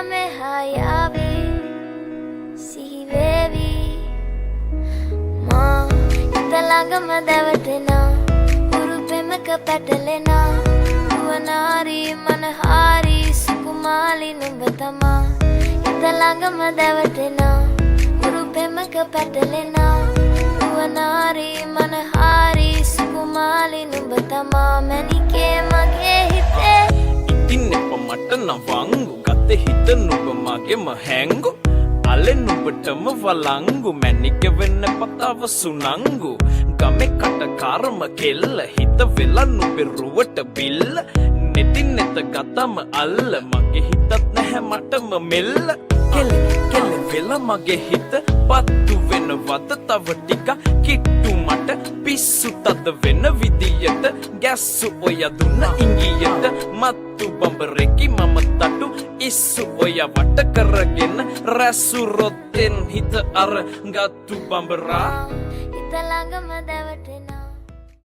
me hayavi sihivevi ma italagama davatena uru pemaka patalena nuwanari manahari sukumali nubatama italagama davatena uru pemaka patalena nuwanari manahari sukumali nubatama manike mage hite ඉතින් මට නවංගු ගත හිත නුඹ මගේ මහැංගු අලෙන් නුඹටම වලංගු මැනික වෙන්න පතාව සුනංගු ගමේ කට කර්ම කෙල්ල හිත වෙලා නුඹේ රුවට බිල්ල නෙතින් නෙත ගතම අල්ල මගේ හිතත් නැහැ මටම මෙල්ල කෙල කෙල වෙලා මගේ හිත පත්තු වෙනවද තව ටික කිට්ටු මට පිස්සු තද වෙන විදියට ගැස්සු ඔය දුන්න ඉංගියට මත්තු බඹරෙකි මම තටු ඉස්සු ඔය වට කරගෙන රැසු රොත්තෙන් හිත අර ගත්තු බඹරා italagama davatena